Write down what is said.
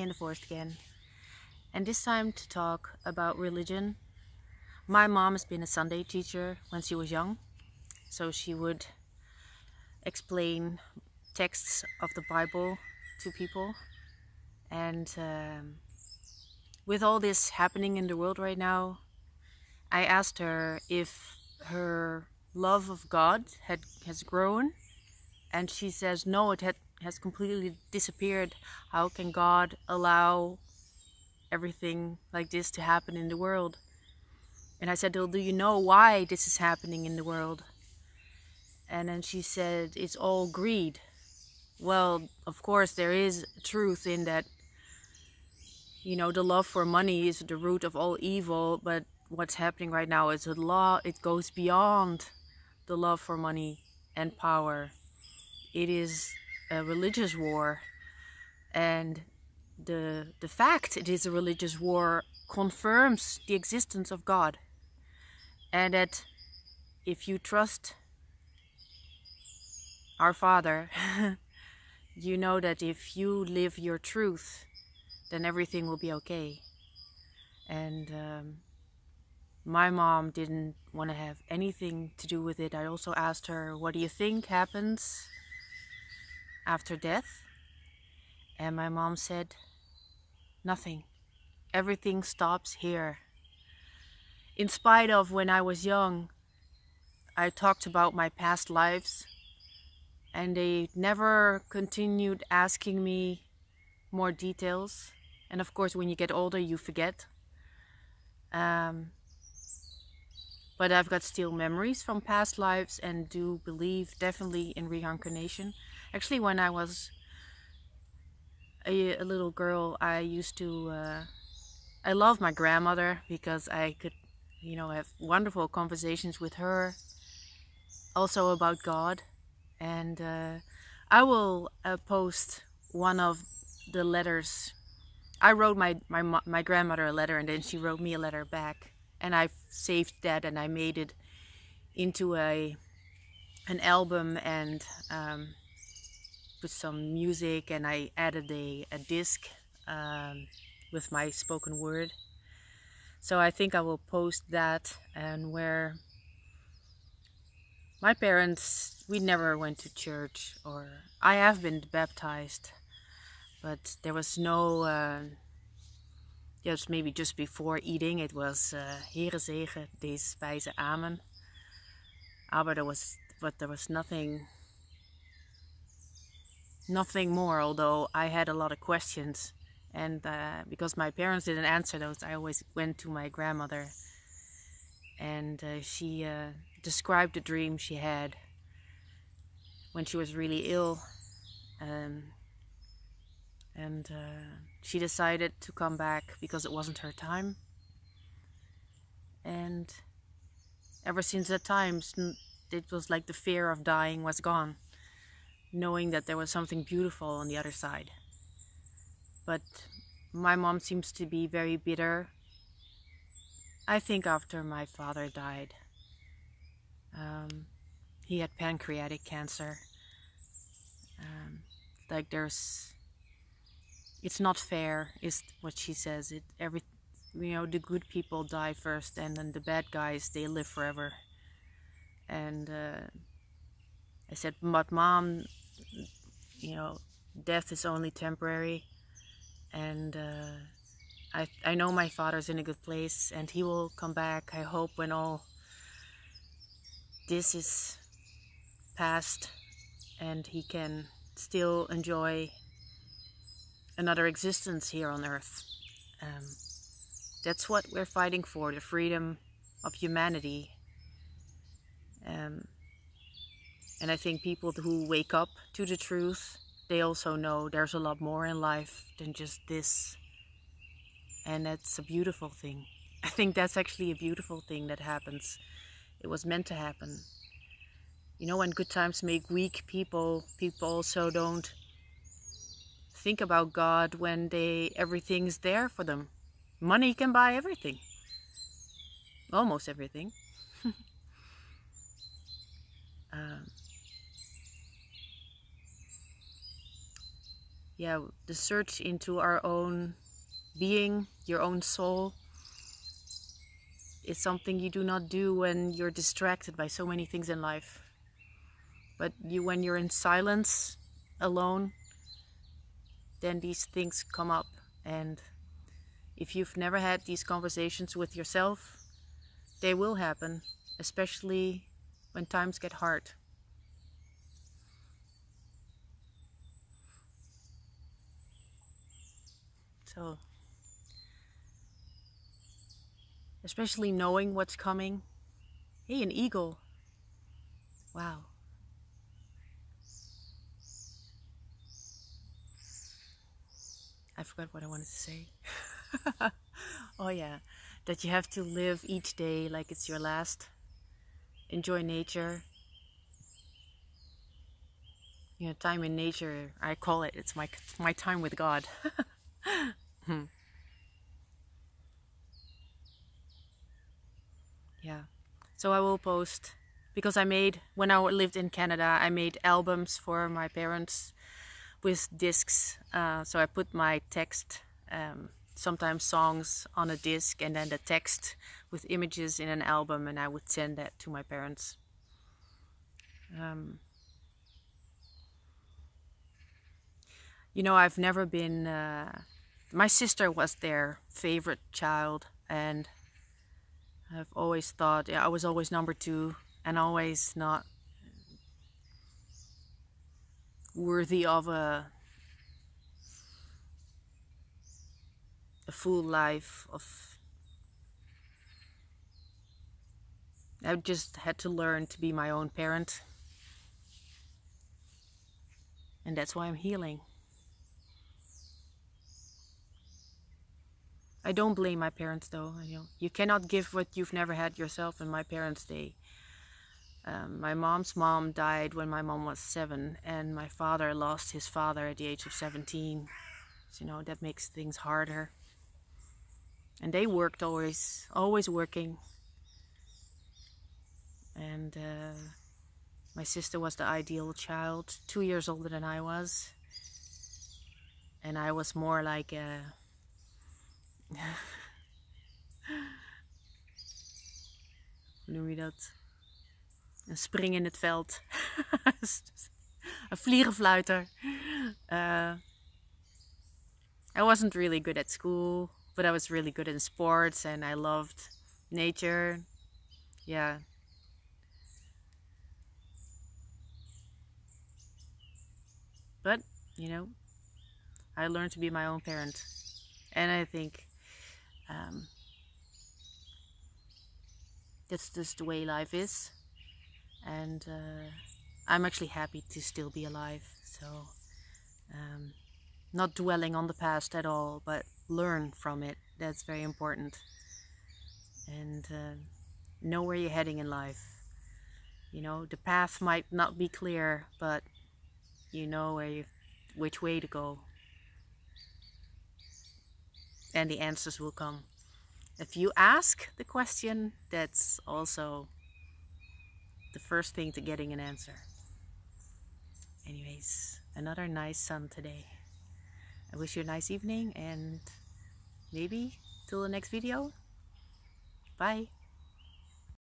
in the forest again, and this time to talk about religion. My mom has been a Sunday teacher when she was young, so she would explain texts of the Bible to people. And with all this happening in the world right now, I asked her if her love of God has grown, and she says no, it has completely disappeared. How can God allow everything like this to happen in the world? And I said, well, do you know why this is happening in the world? And then she said, it's all greed. Well, of course there is truth in that. You know, the love for money is the root of all evil, but what's happening right now is it goes beyond the love for money and power. It is a religious war, and the fact it is a religious war confirms the existence of God, and that if you trust our Father, you know that if you live your truth, then everything will be okay. And my mom didn't want to have anything to do with it. I also asked her, what do you think happens after death? And my mom said, nothing. Everything stops here. In spite of when I was young, I talked about my past lives, and they never continued asking me more details. And of course, when you get older, you forget. But I've got still memories from past lives and do believe definitely in reincarnation. Actually, when I was a little girl, I used to, I loved my grandmother because I could, you know, have wonderful conversations with her, also about God. And I will post one of the letters. I wrote my grandmother a letter, and then she wrote me a letter back. And I saved that, and I made it into an album, and with some music, and I added a disc with my spoken word. So I think I will post that. And where my parents, we never went to church, or I have been baptized, but there was no yes, maybe just before eating, it was Heere zegen deze spijze, amen. But there was nothing more, although I had a lot of questions. And because my parents didn't answer those, I always went to my grandmother. And she described the dream she had when she was really ill. And she decided to come back because it wasn't her time. And ever since that time, it was like the fear of dying was gone, knowing that there was something beautiful on the other side. But my mom seems to be very bitter. I think after my father died, he had pancreatic cancer. Like it's not fair, is what she says. You know, the good people die first, and then the bad guys, they live forever. And I said, but Mom, you know, death is only temporary, and I know my father's in a good place, and he will come back, I hope, when all this is past, and he can still enjoy another existence here on Earth. That's what we're fighting for, the freedom of humanity. And I think people who wake up to the truth, they also know there's a lot more in life than just this. And that's a beautiful thing. I think that's actually a beautiful thing that happens. It was meant to happen. You know, when good times make weak people also don't think about God when everything's there for them. Money can buy everything. Almost everything. yeah, the search into our own being, your own soul, is something you do not do when you're distracted by so many things in life. But when you're in silence, alone, then these things come up. And if you've never had these conversations with yourself, they will happen, especially when times get hard. So, especially knowing what's coming. Hey, an eagle. Wow. I forgot what I wanted to say. Oh yeah, that you have to live each day like it's your last. Enjoy nature. You know, time in nature, I call it, it's my time with God. Yeah. So I will post, because when I lived in Canada, I made albums for my parents with discs. So I put my text, sometimes songs, on a disc, and then the text with images in an album, and I would send that to my parents. You know, I've never been... my sister was their favorite child, and I've always thought, yeah, I was always number 2 and always not worthy of a full life of... I just had to learn to be my own parent, and that's why I'm healing. I don't blame my parents though. You know, you cannot give what you've never had yourself, and my parents, my mom's mom died when my mom was 7, and my father lost his father at the age of 17. So, you know, that makes things harder. And they worked always working. And my sister was the ideal child, 2 years older than I was. And I was more like a... Hoe noem je dat? Een spring in het veld. Een vliegenfluiter. I wasn't really good at school, but I was really good in sports, and I loved nature. Yeah. But, you know, I learned to be my own parent. And I think that's just the way life is. And I'm actually happy to still be alive. So, not dwelling on the past at all, but learn from it. That's very important. And know where you're heading in life. You know, the path might not be clear, but you know which way to go. And the answers will come. If you ask the question, that's also the first thing to getting an answer. Anyways, another nice sun today. I wish you a nice evening, and maybe till the next video. Bye.